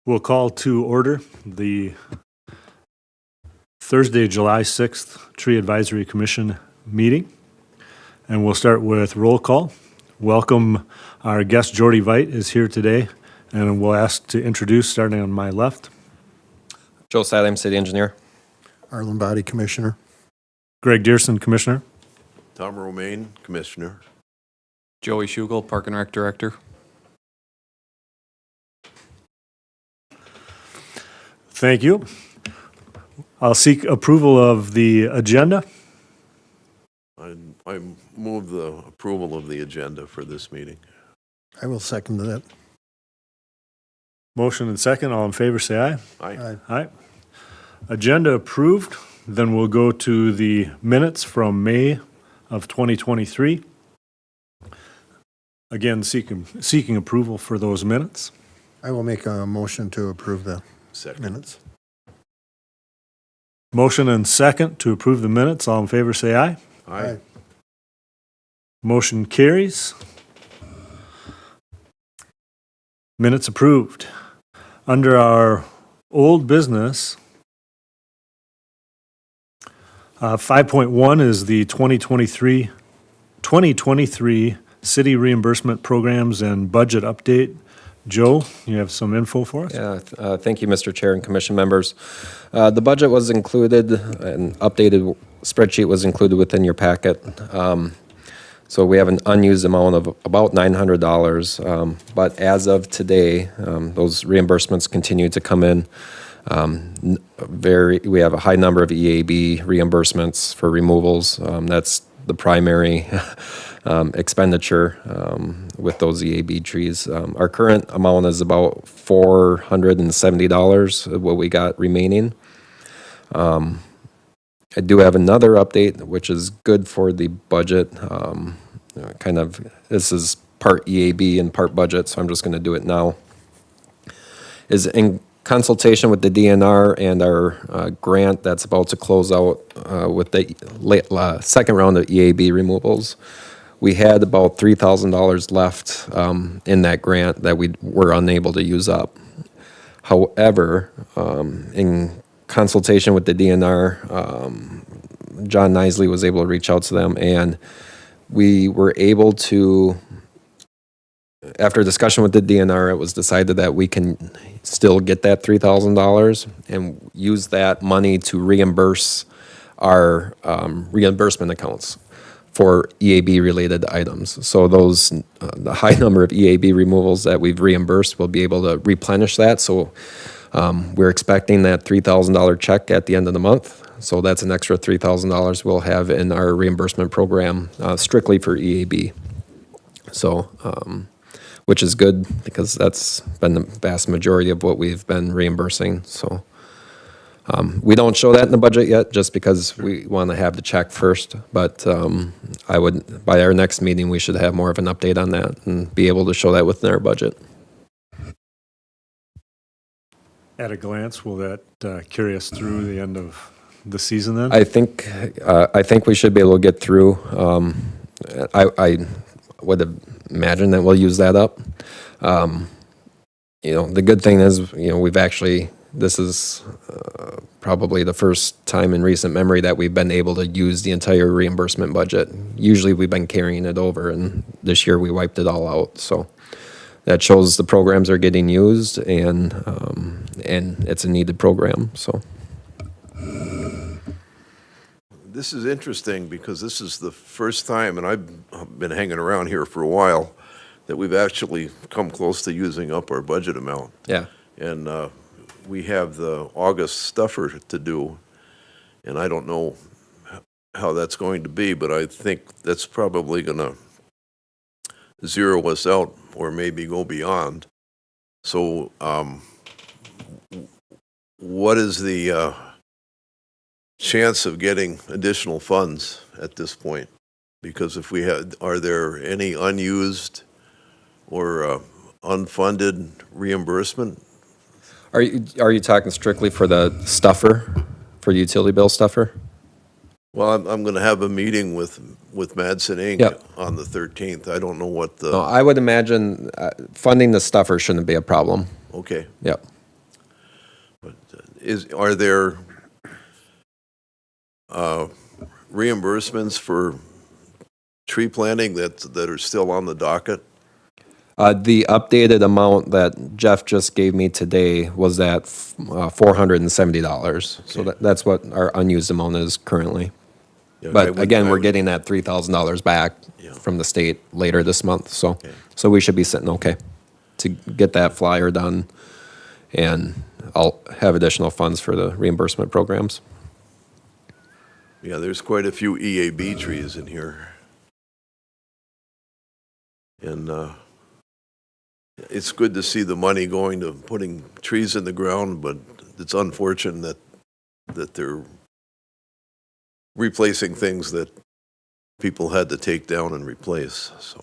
We'll call to order the Thursday, July 6th Tree Advisory Commission meeting. And we'll start with roll call. Welcome, our guest Jordy Veit is here today, and we'll ask to introduce, starting on my left, Joe Saddam, City Engineer. Arlen Body Commissioner. Greg Dearson, Commissioner, Tom Romaine, Commissioner. Joey Shugel, Park and Rec Director. Thank you. I'll seek approval of the agenda. I move the approval of the agenda for this meeting. I will second that. Motion and second, all in favor, say aye. Aye. Aye. Agenda approved. Then we'll go to the minutes from May of 2023. Again, seeking approval for those minutes. I will make a motion to approve the Second. minutes. Motion and second to approve the minutes. All in favor, say aye. Aye. Motion carries. Minutes approved. Under our old business, 5.1 is the 2023 city reimbursement programs and budget update. Joe, you have some info for us? Yeah, thank you, Mr. Chair and Commission members. The budget was included, an updated spreadsheet was included within your packet. So we have an unused amount of about $900, but as of today, those reimbursements continue to come in. We have a high number of EAB reimbursements for removals. That's the primary expenditure with those EAB trees. Our current amount is about $470, what we got remaining. I do have another update, which is good for the budget. This is part EAB and part budget, so I'm just going to do it now. Is in consultation with the DNR and our grant that's about to close out with the second round of EAB removals. We had about $3,000 left in that grant that we were unable to use up. However, in consultation with the DNR, John Nisley was able to reach out to them, and we were able to, after discussion with the DNR, it was decided that we can still get that $3,000 and use that money to reimburse our reimbursement accounts for EAB-related items. So those, the high number of EAB removals that we've reimbursed, will be able to replenish that. So we're expecting that $3,000 check at the end of the month. So that's an extra $3,000 we'll have in our reimbursement program strictly for EAB. So, which is good because that's been the vast majority of what we've been reimbursing. So we don't show that in the budget yet just because we want to have the check first. But I would, by our next meeting, we should have more of an update on that and be able to show that within our budget. At a glance, will that carry us through the end of the season then? I think we should be able to get through. I would imagine that we'll use that up. The good thing is, we've actually, this is probably the first time in recent memory that we've been able to use the entire reimbursement budget. Usually we've been carrying it over, and this year we wiped it all out. So that shows the programs are getting used, and it's a needed program. So This is interesting because this is the first time, and I've been hanging around here for a while, that we've actually come close to using up our budget amount. yeah, And we have the August stuffer to do, and I don't know how that's going to be, but I think that's probably going to zero us out or maybe go beyond. So what is the chance of getting additional funds at this point? Because if we had, are there any unused or unfunded reimbursement? Are you talking strictly for the stuffer, for the utility bill stuffer? Well, I'm going to have a meeting with Madsen Inc. Yep. on the 13th. I don't know what the, No, I would imagine funding the stuffer shouldn't be a problem. okay. Yep. are there reimbursements for tree planting that are still on the docket? The updated amount that Jeff just gave me today was at $470. So that's what our unused amount is currently. Yeah, I But would- again, I we're would- getting that $3,000 back Yeah. from the state later this month. So, Okay. so we should be sitting okay to get that flyer done. And I'll have additional funds for the reimbursement programs. Yeah, there's quite a few EAB trees in here. And it's good to see the money going to putting trees in the ground, but it's unfortunate that they're replacing things that people had to take down and replace, so.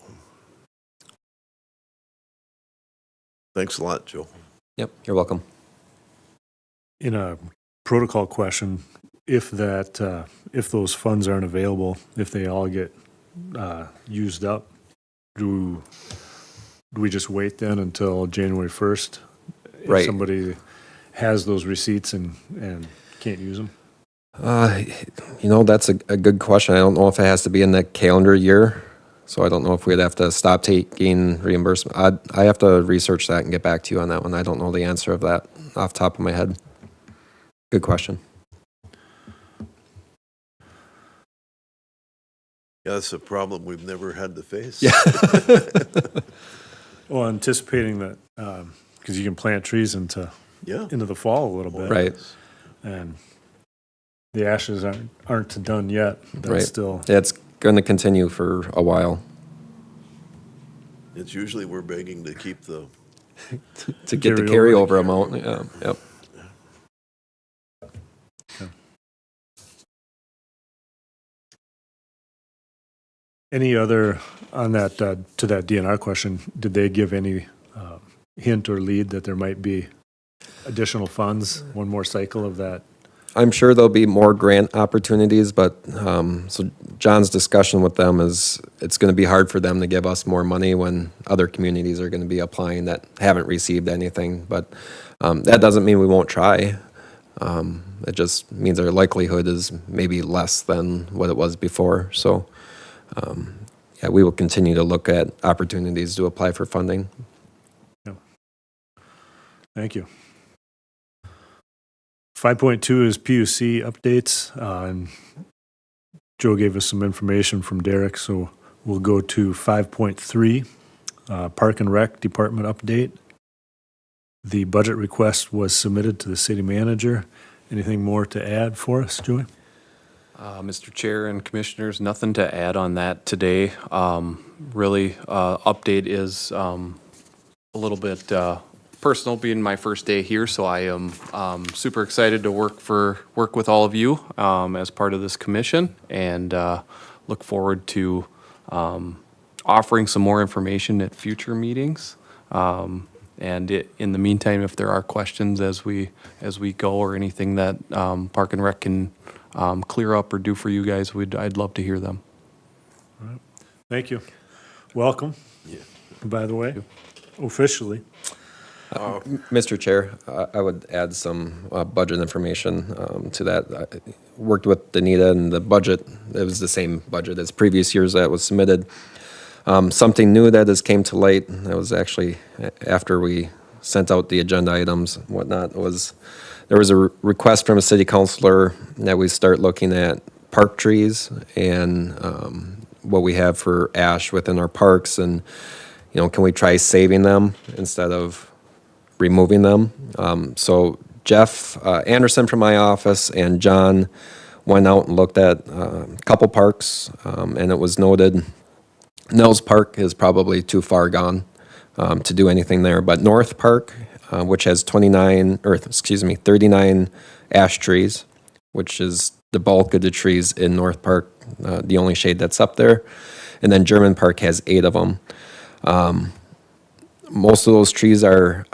Thanks a lot, Joe. Yep, you're welcome. In a protocol question, if those funds aren't available, if they all get used up, do we just wait then until January 1st? Right. If somebody has those receipts and can't use them? That's a good question. I don't know if it has to be in the calendar year. So I don't know if we'd have to stop taking reimbursement. I have to research that and get back to you on that one. I don't know the answer of that off the top of my head. Good question. Yeah, that's a problem we've never had to face. Yeah. Well, anticipating that, because you can plant trees into Yeah. the fall a little bit. Right. And the ashes aren't done yet. That's Right. still, It's going to continue for a while It's usually we're begging to keep the, to get the Carryover. carryover amount. Yeah. Yep. any other, on that, to that DNR question, did they give any hint or lead that there might be additional funds, one more cycle of that? I'm sure there'll be more grant opportunities, but so John's discussion with them is it's going to be hard for them to give us more money when other communities are going to be applying that haven't received anything. But that doesn't mean we won't try. It just means our likelihood is maybe less than what it was before. So yeah, we will continue to look at opportunities to apply for funding. Thank you. 5.2 is PUC updates, and Joe gave us some information from Derek, so we'll go to 5.3, Park and Rec Department update. The budget request was submitted to the city manager. Anything more to add for us, Joey? Mr. Chair and Commissioners, nothing to add on that today. Really, update is a little bit personal, being my first day here, so I am super excited to work with all of you as part of this commission, and look forward to offering some more information at future meetings. And in the meantime, if there are questions as we go, or anything that Park and Rec can clear up or do for you guys, I'd love to hear them. Thank you. Welcome, by the way, officially. Mr. Chair, I would add some budget information to that. I worked with Danita, and the budget, it was the same budget as previous years that was submitted. Something new that has came to light, that was actually after we sent out the agenda items and whatnot, there was a request from a city councilor that we start looking at park trees and what we have for ash within our parks, and can we try saving them instead of removing them? So Jeff Anderson from my office and John went out and looked at a couple parks, and it was noted Nels Park is probably too far gone to do anything there, but North Park, which has 39 ash trees, which is the bulk of the trees in North Park, the only shade that's up there, and then German Park has 8 of them. Most of those trees are,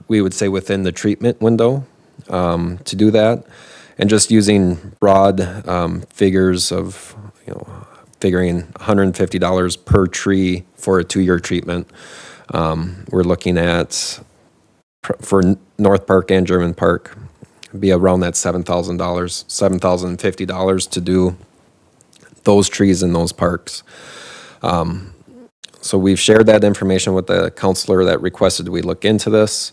we would say, within the treatment window to do that, and just using broad figures of, figuring $150 per tree for a 2-year treatment. We're looking at, for North Park and German Park, be around that $7,000, $7,050 to do those trees in those parks. So we've shared that information with the counselor that requested we look into this.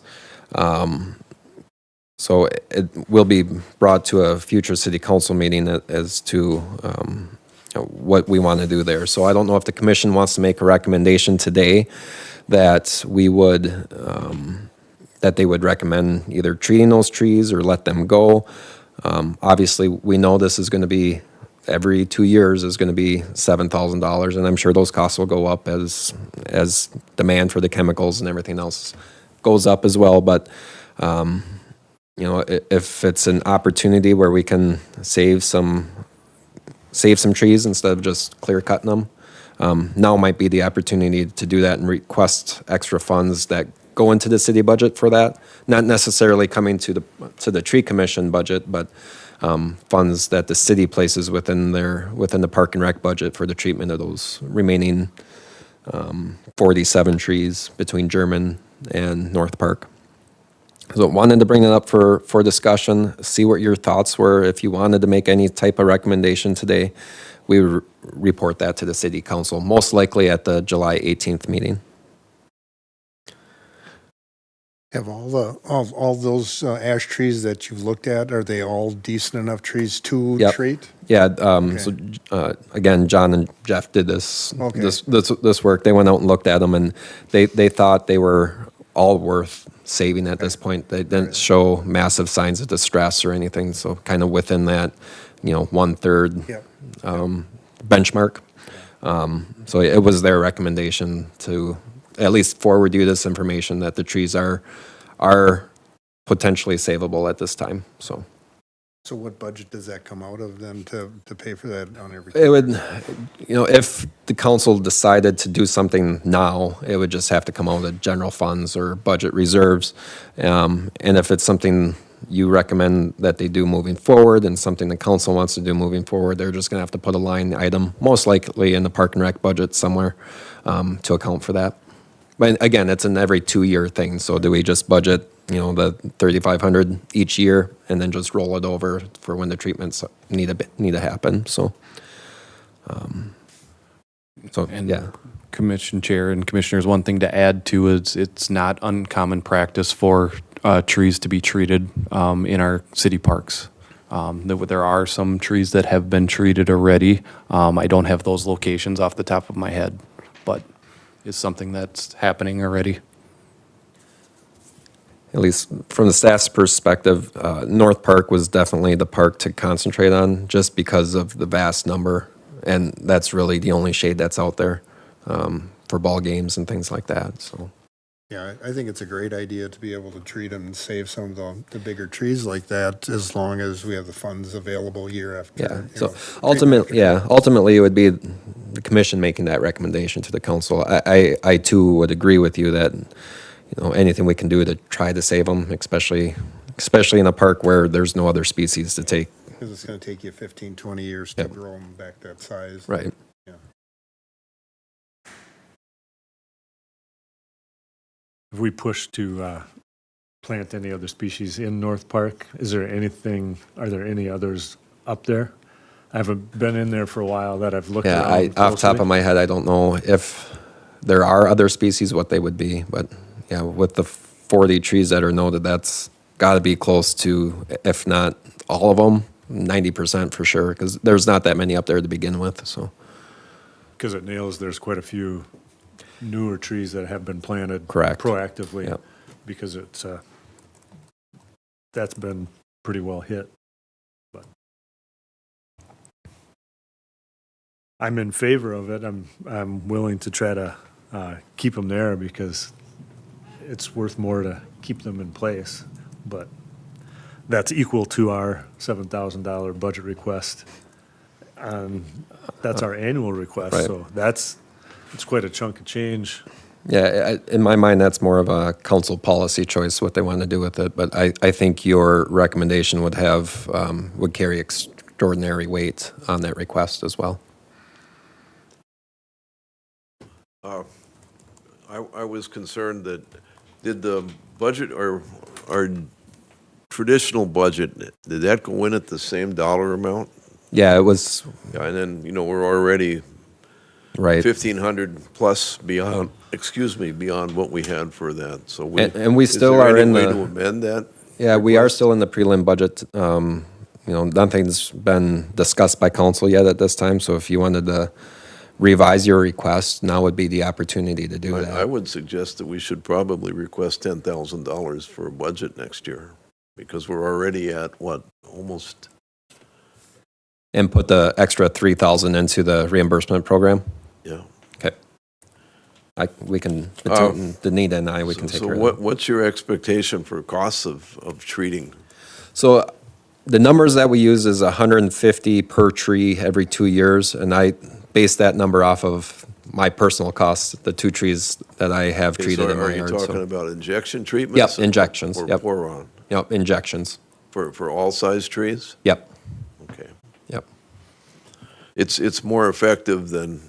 So it will be brought to a future city council meeting as to what we want to do there. So I don't know if the commission wants to make a recommendation today that we would, that they would recommend either treating those trees or let them go. Obviously, we know this is going to be, every 2 years is going to be $7,000, and I'm sure those costs will go up as demand for the chemicals and everything else goes up as well. But you know, if it's an opportunity where we can save some trees instead of just clear cutting them, now might be the opportunity to do that and request extra funds that go into the city budget for that. Not necessarily coming to the tree commission budget, but funds that the city places within the park and rec budget for the treatment of those remaining 47 trees between German and North Park. So wanted to bring it up for discussion, see what your thoughts were. If you wanted to make any type of recommendation today, we would report that to the city council, most likely at the July 18th meeting. Have all those ash trees that you've looked at, are they all decent enough trees to Yep. treat? Yeah, so again, John and Jeff did this Okay. this work. They went out and looked at them, and they thought they were all worth saving at this point. They didn't show massive signs of distress or anything, so kind of within that, 1/3 Yep. benchmark. So it was their recommendation to at least forward you this information that the trees are potentially savable at this time, so. So what budget does that come out of then to pay for that on everything? It would, if the council decided to do something now, it would just have to come out of general funds or budget reserves. And if it's something you recommend that they do moving forward and something the council wants to do moving forward, they're just gonna have to put a line item, most likely in the park and rec budget somewhere, to account for that. But again, it's an every 2-year thing, so do we just budget, the 3,500 each year and then just roll it over for when the treatments need to happen, so. And Yeah, Commission Chair and Commissioners, one thing to add to is it's not uncommon practice for trees to be treated in our city parks. There are some trees that have been treated already. I don't have those locations off the top of my head, but it's something that's happening already. at least from the staff's perspective, North Park was definitely the park to concentrate on just because of the vast number. And that's really the only shade that's out there for ball games and things like that, so. Yeah, I think it's a great idea to be able to treat them and save some of the bigger trees like that, as long as we have the funds available year after. Yeah, you so know, ultimately, it would be the commission making that recommendation to the council. I too would agree with you that, anything we can do to try to save them, especially in a park where there's no other species to take. Because it's going to take you 15, 20 years to Yep. grow them back that size. Right. Yeah. Have we pushed to plant any other species in North Park? Are there any others up there? I haven't been in there for a while that I've looked Yeah, around off the top closely. of my head, I don't know if there are other species, what they would be, but yeah, with the 40 trees that are noted, that's got to be close to, if not all of them, 90% for sure, because there's not that many up there to begin with, so. Because at Nails, there's quite a few newer trees that have been planted. Correct. Proactively. Yep. Because that's been pretty well hit. But I'm in favor of it. I'm willing to try to keep them there because it's worth more to keep them in place. But that's equal to our $7,000 budget request. That's our annual request, Right. so it's quite a chunk of change. Yeah, in my mind, that's more of a council policy choice, what they want to do with it, but I think your recommendation would carry extraordinary weight on that request as well. I was concerned that, did the budget or traditional budget, did that go in at the same dollar amount? Yeah, it was, Yeah, and then, you know, we're already right. 1,500 plus beyond, beyond what we had for that, so we. And we still are in Is there any way the- to amend that? Yeah, we are request? still in the prelim budget. You know, nothing's been discussed by council yet at this time, so if you wanted to revise your request, now would be the opportunity to do I that. would suggest that we should probably request $10,000 for a budget next year, because we're already at, what, almost, And put the extra 3,000 into the reimbursement program? yeah. Okay. We can, between Danita and I, we can take So care of what, that. what's your expectation for costs of treating? So the numbers that we use is 150 per tree every 2 years, and I base that number off of my personal costs, the 2 trees that I have Okay, treated so in my are you yard. talking So, about injection treatments? Yep, injections, Or yep. pour-on, yep, injections. for all size trees? Yep, Okay. yep. It's more effective than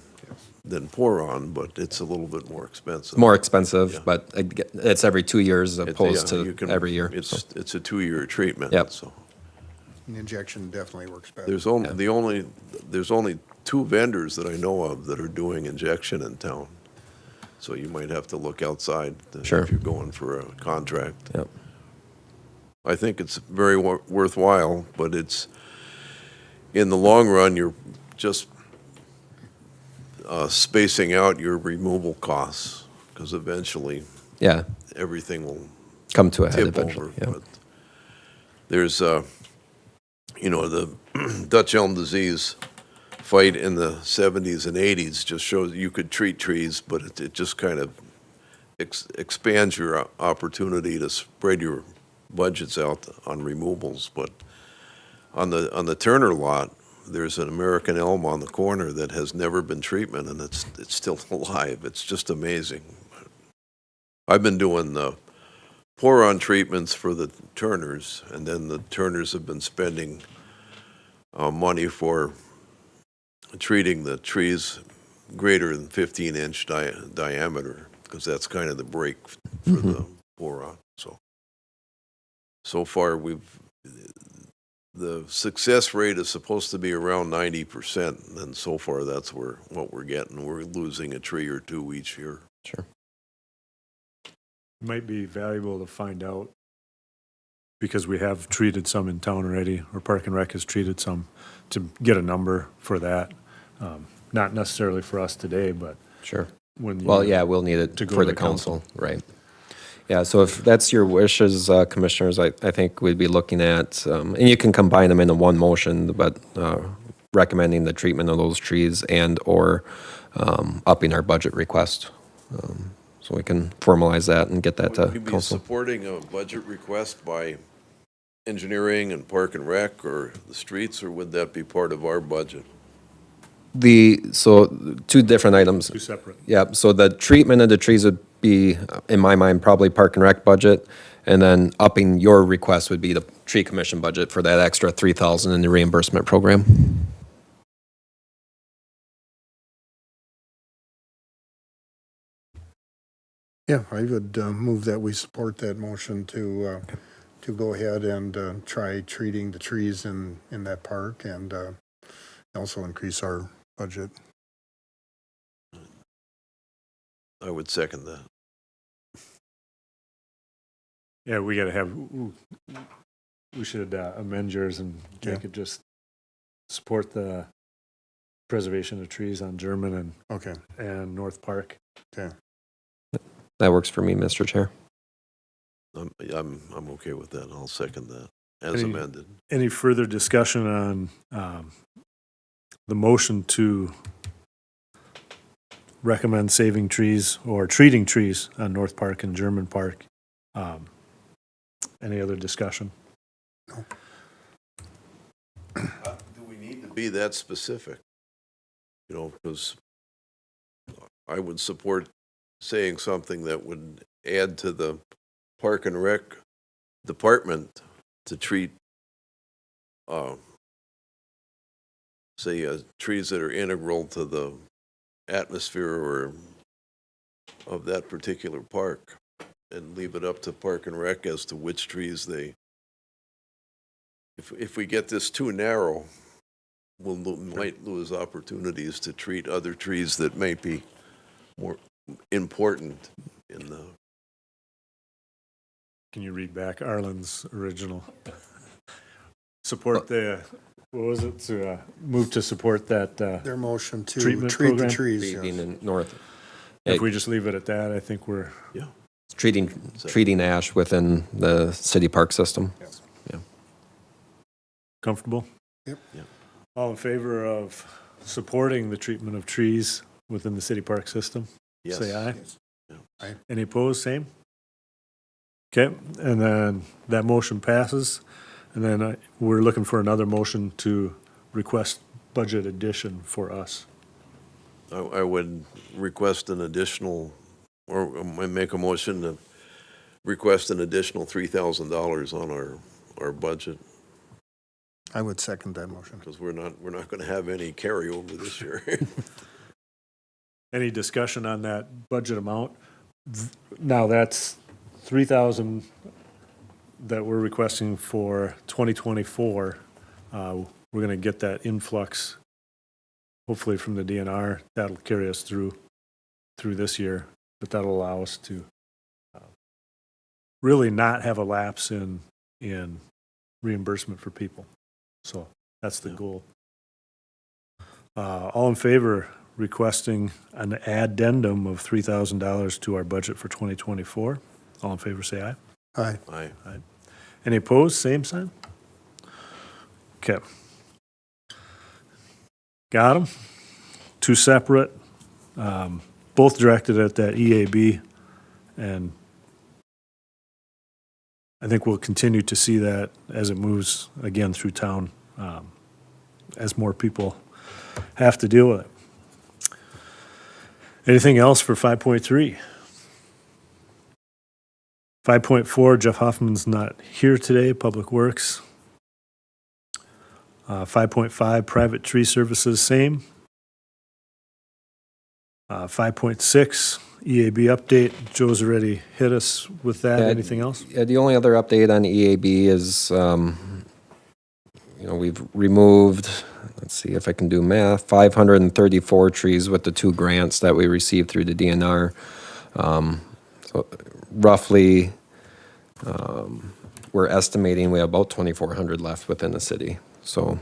pour-on, but it's a little bit more expensive. More expensive, Yeah. but it's every 2 years It- opposed yeah, you to can- every year. so. It's a 2-year treatment. Yep. So An injection definitely works better. there's only 2 vendors that I know of that are doing injection in town. So you might have to look outside Sure. if you're going for a contract. Yep. I think it's very worthwhile, but it's, in the long run, you're just spacing out your removal costs, because eventually, Yeah, everything will come to a head tip eventually. over. Yeah. But there's, you know, the Dutch elm disease fight in the 70s and 80s just shows you could treat trees, but it just kind of expands your opportunity to spread your budgets out on removals. But on the Turner lot, there's an American elm on the corner that has never been treatment, and it's still alive. It's just amazing. I've been doing the pour-on treatments for the Turners, and then the Turners have been spending money for treating the trees greater than 15-inch diameter, because that's kind of the break for the pour-on. So far, the success rate is supposed to be around 90%, and so far that's what we're getting. We're losing a tree or 2 each year. Sure. Might be valuable to find out, because we have treated some in town already, or Park and Rec has treated some, to get a number for that. Not necessarily for us today, but Sure. when you. Well, yeah, we'll need it To go for to the the council. council, right. Yeah, so if that's your wishes, commissioners, I think we'd be looking at, and you can combine them into one motion, but recommending the treatment of those trees and/or upping our budget request. So we can formalize that and get that to Would you be council. supporting a budget request by engineering and Park and Rec or the streets, or would that be part of our budget? So 2 different items. Two separate. Yeah, so the treatment of the trees would be, in my mind, probably Park and Rec budget, and then upping your request would be the tree commission budget for that extra 3,000 in the reimbursement program. Yeah, I would move that we support that motion to go ahead and try treating the trees in that park and also increase our budget. I would second that. Yeah, we gotta have, we should amend yours and make it just support the preservation of trees on German Okay, and North Park. okay. That works for me, Mr. Chair. I'm okay with that. I'll second that as Any- amended. Any further discussion on the motion to recommend saving trees or treating trees on North Park and German Park? Any other discussion? Do we need to be that specific? You know, because I would support saying something that would add to the Park and Rec department to treat, say, trees that are integral to the atmosphere or of that particular park, and leave it up to Park and Rec as to which trees they if we get this too narrow, might lose opportunities to treat other trees that may be more important in the, Can you read back Arlen's original? Support the, what was it, to move to support that, Their motion to Treatment treat the program? trees, Being yes. in north, if we just leave it at that, I think we're yeah. treating ash within the city park system. comfortable? Yep. Yep. All in favor of supporting the treatment of trees within the city park system? Yes. Say aye. Yes. Yeah. Aye. Any opposed, same? Okay, and then that motion passes, and then we're looking for another motion to request budget addition for us. I would request an additional, or I make a motion to request an additional $3,000 on our budget, I would second that motion. because we're not going to have any carryover this year. Any discussion on that budget amount? Now, that's 3,000 that we're requesting for 2024. We're going to get that influx, hopefully from the DNR. That'll carry us through this year, but that'll allow us to really not have a lapse in reimbursement for people. So that's the goal. All in favor requesting an addendum of $3,000 to our budget for 2024? All in favor, say aye. Aye. Aye. Any opposed, same sign? Okay. Got them. Two separate, both directed at that EAB, and I think we'll continue to see that as it moves again through town, as more people have to deal with it. Anything else for 5.3? 5.4, Jeff Hoffman's not here today, Public Works. 5.5, Private Tree Services, same. 5.6, EAB update. Joe's already hit us with that. Yeah, Anything else? Yeah, the only other update on EAB is, we've removed, let's see if I can do math, 534 trees with the 2 grants that we received through the DNR. So roughly, we're estimating we have about 2,400 left within the city. So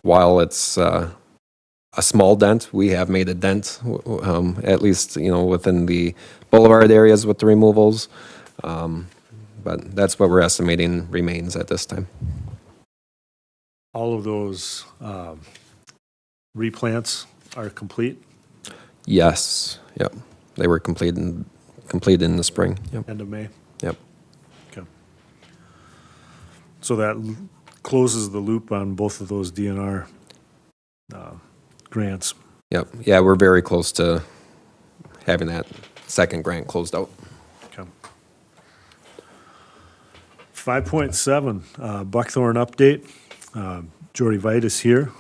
while it's a small dent, we have made a dent, at least, within the boulevard areas with the removals. But that's what we're estimating remains at this time. All of those replants are complete, Yes, yep. They were completed in the spring. Yep, end of May. yep. Okay. So that closes the loop on both of those DNR grants. Yep. Yeah, we're very close to having that second grant closed out. Okay. 5.7, Buckthorn update. Jordy Veit is here.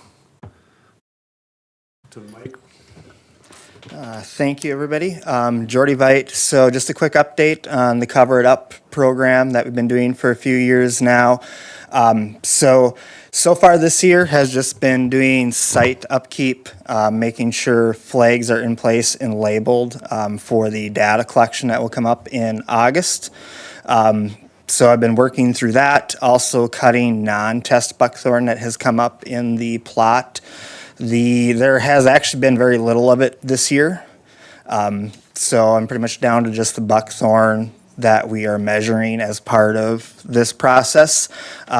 To the mic. Thank you, everybody. Jordy Veit. So just a quick update on the Cover It Up program that we've been doing for a few years now. So far this year has just been doing site upkeep, making sure flags are in place and labeled for the data collection that will come up in August. So I've been working through that, also cutting non-test buckthorn that has come up in the plot. There has actually been very little of it this year. So I'm pretty much down to just the buckthorn that we are measuring as part of this process,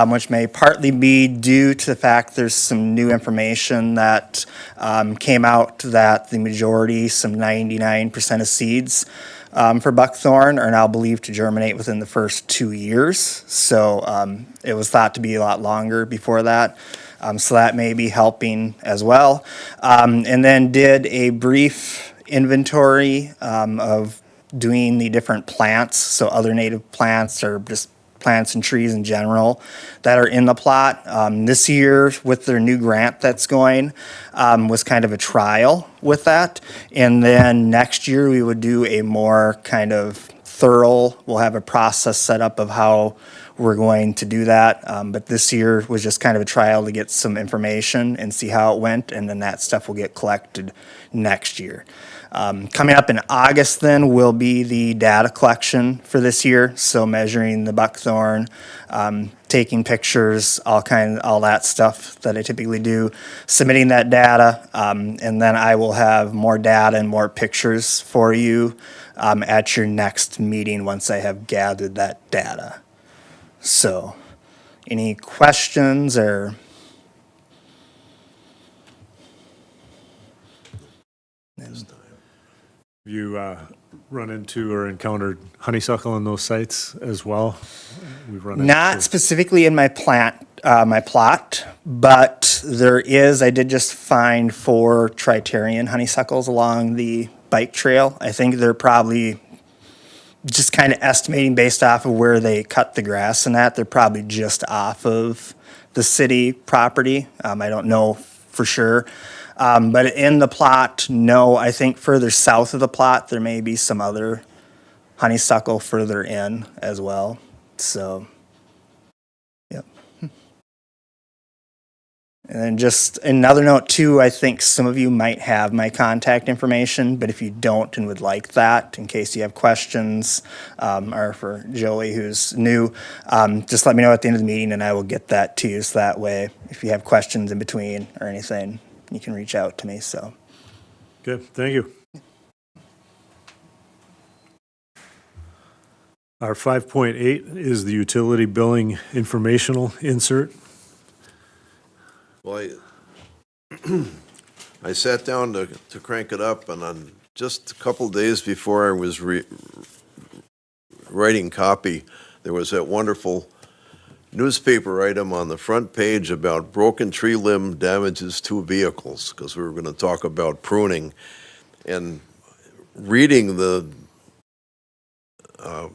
which may partly be due to the fact there's some new information that came out that the majority, some 99% of seeds for buckthorn are now believed to germinate within the first 2 years. So it was thought to be a lot longer before that. So that may be helping as well. And then did a brief inventory of doing the different plants, so other native plants or just plants and trees in general that are in the plot. This year, with their new grant that's going, was kind of a trial with that. And then next year, we would do a more kind of thorough. We'll have a process set up of how we're going to do that. But this year was just kind of a trial to get some information and see how it went, and then that stuff will get collected next year. Coming up in August then will be the data collection for this year, so measuring the buckthorn, taking pictures, all that stuff that I typically do, submitting that data, and then I will have more data and more pictures for you at your next meeting once I have gathered that data. So, any questions or? Have you run into or encountered honeysuckle on those sites as well? We've run Not into- specifically in my my plot, but I did just find 4 Tritarian honeysuckles along the bike trail. I think they're probably just kind of estimating based off of where they cut the grass and that, they're probably just off of the city property. I don't know for sure. But in the plot, no, I think further south of the plot, there may be some other honeysuckle further in as well. So, yep. And then just another note too, I think some of you might have my contact information, but if you don't and would like that, in case you have questions, or for Joey who's new, just let me know at the end of the meeting and I will get that to you. So that way, if you have questions in between or anything, you can reach out to me, so. Okay, thank you. Our 5.8 is the utility billing informational insert. Well, I sat down to crank it up, and on just a couple days before I was writing copy, there was that wonderful newspaper item on the front page about broken tree limb damages 2 vehicles, because we were going to talk about pruning. And reading the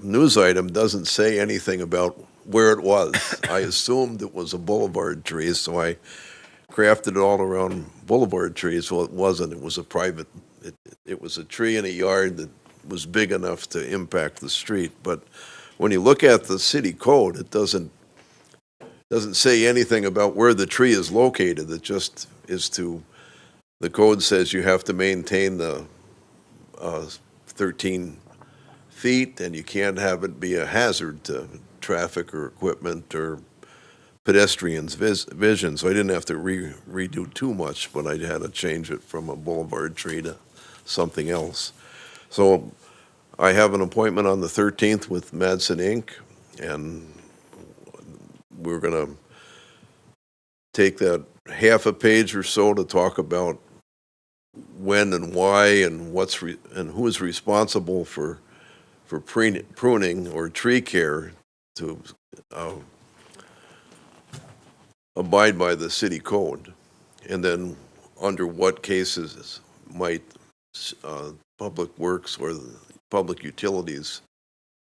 news item doesn't say anything about where it was. I assumed it was a boulevard tree, so I crafted it all around boulevard trees. Well, it wasn't. It was a private, it was a tree in a yard that was big enough to impact the street. But when you look at the city code, it doesn't say anything about where the tree is located. It just is the code says you have to maintain the 13 feet, and you can't have it be a hazard to traffic or equipment or pedestrians' vision. So I didn't have to redo too much, but I had to change it from a boulevard tree to something else. So I have an appointment on the 13th with Madsen Inc., and we're going to take that half a page or so to talk about when and why and and who is responsible for pruning or tree care to abide by the city code, and then under what cases might Public Works or the public utilities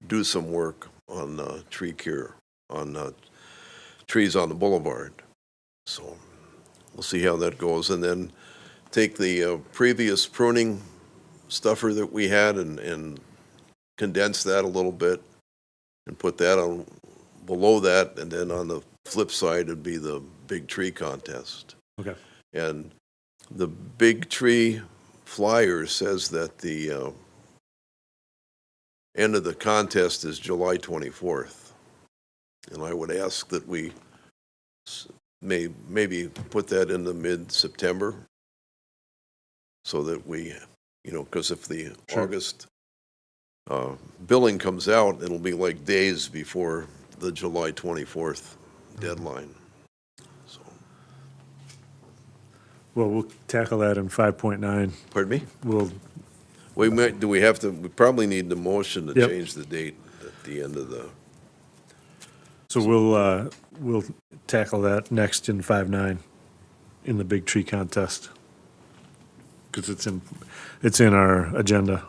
do some work on tree care on trees on the boulevard. So we'll see how that goes, and then take the previous pruning stuffer that we had and condense that a little bit and put that on below that, and then on the flip side would be the big tree contest. Okay. And the big tree flyer says that the end of the contest is July 24th. And I would ask that we maybe put that in the mid-September so that we, because if the Sure. August billing comes out, it'll be like days before the July 24th deadline. So, Well, we'll tackle that in 5.9. pardon me? We'll, We probably need the motion to Yep. change the date at the end of the, so we'll tackle that next in 5.9 in the big tree contest. Because it's in our agenda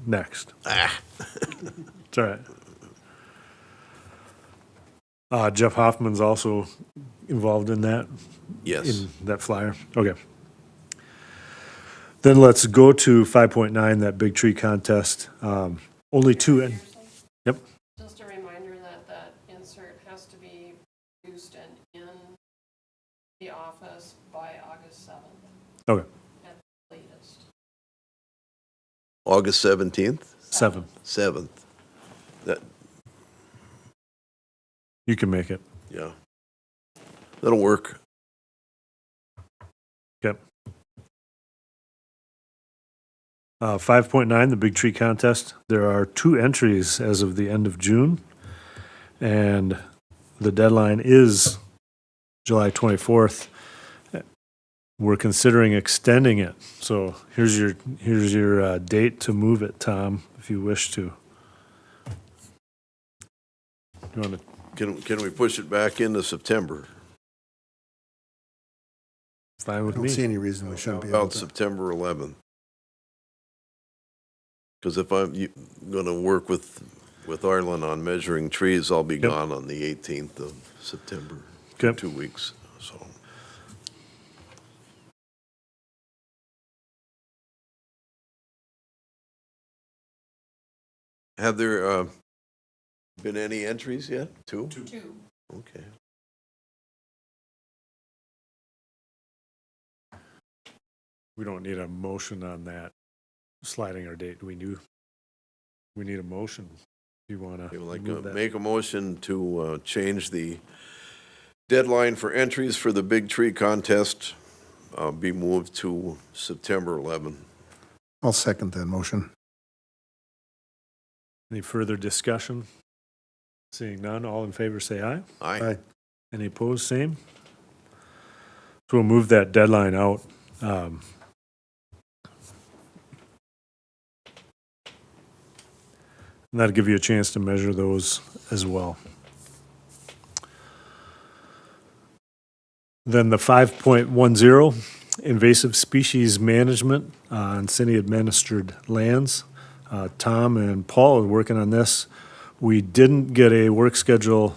next. It's all right. Jeff Hoffman's also involved in that, yes. in that flyer. Okay. Then let's go to 5.9, that big tree contest. Only two, and, yep, Just a reminder that that insert has to be produced and in the office by August 7th okay, at the latest. August 17th, 7th. 7th. That, You can make it. yeah. That'll work. Okay. 5.9, the Big Tree Contest. There are 2 entries as of the end of June, and the deadline is July 24th. We're considering extending it, so here's your date to move it, Tom, if you wish to. You want to, Can we push it back into September? fine I with don't see me. any reason we shouldn't be able About to. September 11th. Because if I'm going to work with Arlen on measuring trees, I'll be Yep. gone on the 18th of September. Okay. 2 weeks, so. Have there been any entries yet? Two? Two. Okay. We don't need a motion on that, sliding our date. We need a motion. You want Okay, to well, move that? make a motion to change the deadline for entries for the Big Tree Contest, be moved to September 11. I'll second that motion. Any further discussion? Seeing none, all in favor say aye. Aye. Aye. Any opposed, same. So we'll move that deadline out. And that'll give you a chance to measure those as well. Then the 5.10, invasive species management on city-administered lands. Tom and Paul are working on this. We didn't get a work schedule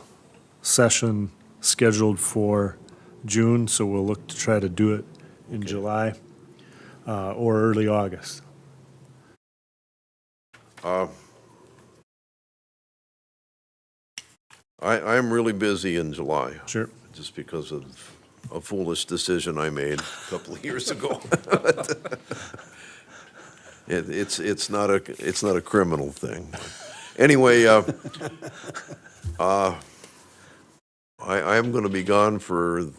session scheduled for June, so we'll look to try to do it in July or early August. I'm really busy in July, Sure. just because of a foolish decision I made a couple of years ago. It's not a criminal thing. Anyway, I am going to be gone from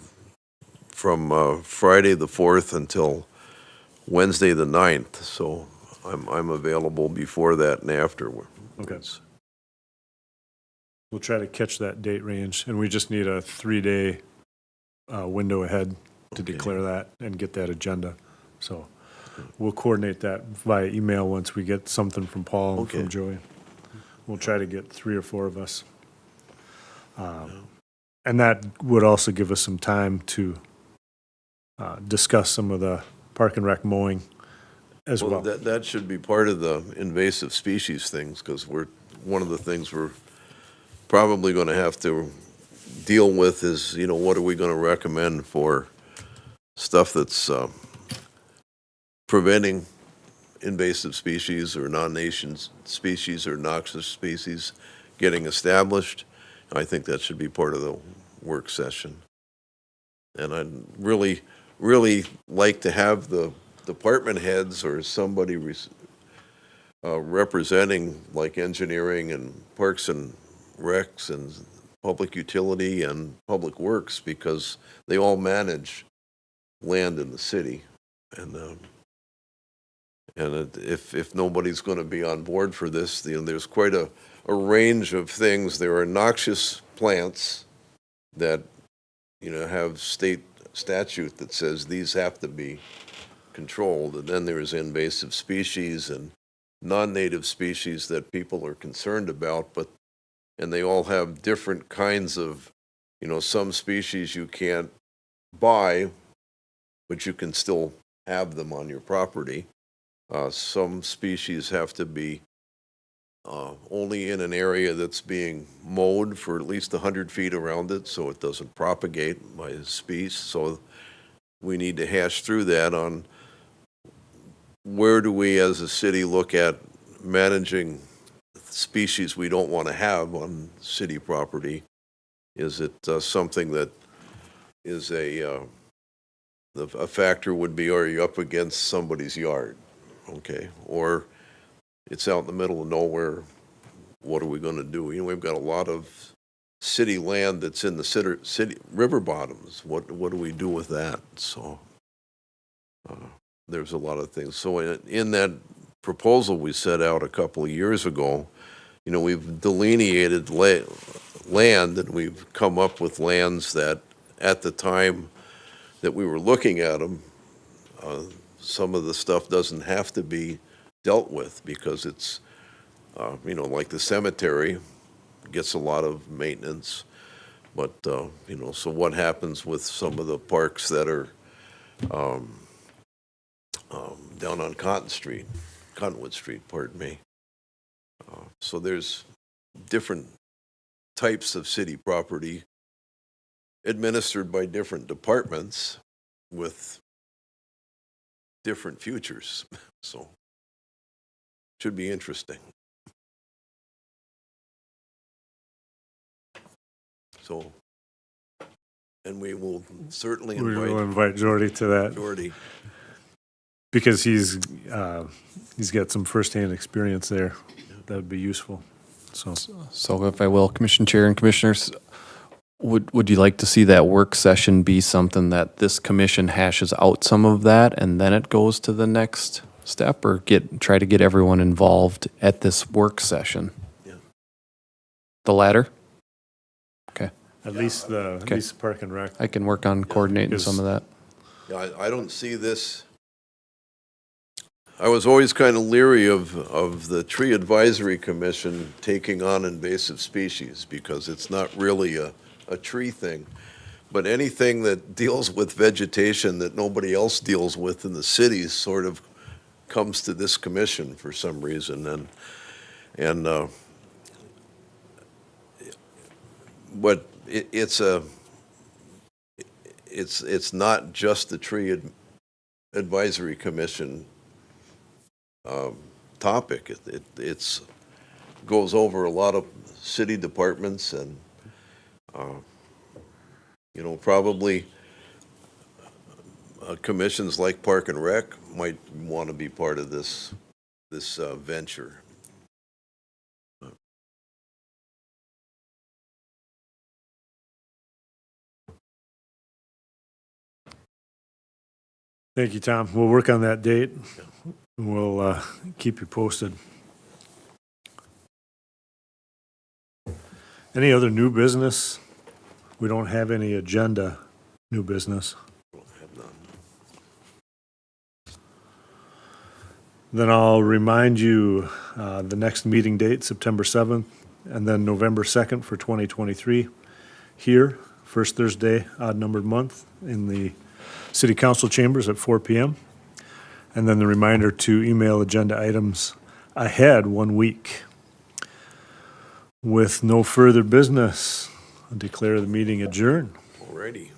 Friday the 4th until Wednesday the 9th, so I'm available before that and afterwards. Okay. We'll try to catch that date range, and we just need a 3-day window ahead to Okay. declare that and get that agenda. So we'll coordinate that via email once we get something from Paul and from Okay. Joey. We'll try to get 3 or 4 of us. And that would also give us some time to discuss some of the park and rec mowing as well. That should be part of the invasive species things, because one of the things we're probably going to have to deal with is, what are we going to recommend for stuff that's preventing invasive species or non-nation species or noxious species getting established. I think that should be part of the work session. And I'd really, really like to have the department heads or somebody representing, like engineering and parks and recs and public utility and public works, because they all manage land in the city. And if nobody's going to be on board for this, there's quite a range of things. There are noxious plants that, have state statute that says these have to be controlled. And then there's invasive species and non-native species that people are concerned about, and they all have different kinds of, some species you can't buy, but you can still have them on your property. Some species have to be only in an area that's being mowed for at least 100 feet around it, so it doesn't propagate by species. So we need to hash through that on where do we as a city look at managing species we don't want to have on city property? Is it something that is a factor would be, are you up against somebody's yard? Okay, or it's out in the middle of nowhere, what are we going to do? You know, we've got a lot of city land that's in the city river bottoms. What do we do with that? So there's a lot of things. So in that proposal we set out a couple of years ago, you know, we've delineated land, and we've come up with lands that at the time that we were looking at them, some of the stuff doesn't have to be dealt with because it's, you know, like the cemetery gets a lot of maintenance. But, you know, so what happens with some of the parks that are down on Cottonwood Street, pardon me. So there's different types of city property administered by different departments with different futures. So should be interesting. So, and we will certainly We will invite invite Jordy to that Jordy. because he's got some firsthand experience there. That would be useful. So, So if I will, Commission Chair and Commissioners, would you like to see that work session be something that this commission hashes out some of that and then it goes to the next step, or try to get everyone involved at this work session? Yeah. The latter? Okay, at least the Park and Rec. I can work on coordinating some of that. Yeah, I don't see this. I was always kind of leery of the Tree Advisory Commission taking on invasive species because it's not really a tree thing. But anything that deals with vegetation that nobody else deals with in the cities sort of comes to this commission for some reason. But it's not just the Tree Advisory Commission topic. It's goes over a lot of city departments and you know, probably commissions like Park and Rec might want to be part of this venture. Thank you, Tom. We'll work on that date. We'll keep you posted. Any other new business? We don't have any agenda new business. Then I'll remind you the next meeting date, September 7th, and then November 2nd for 2023. Here, first Thursday, odd-numbered month, in the City Council chambers at 4 p.m. And then the reminder to email agenda items ahead 1 week. With no further business, I declare the meeting adjourned. Alrighty.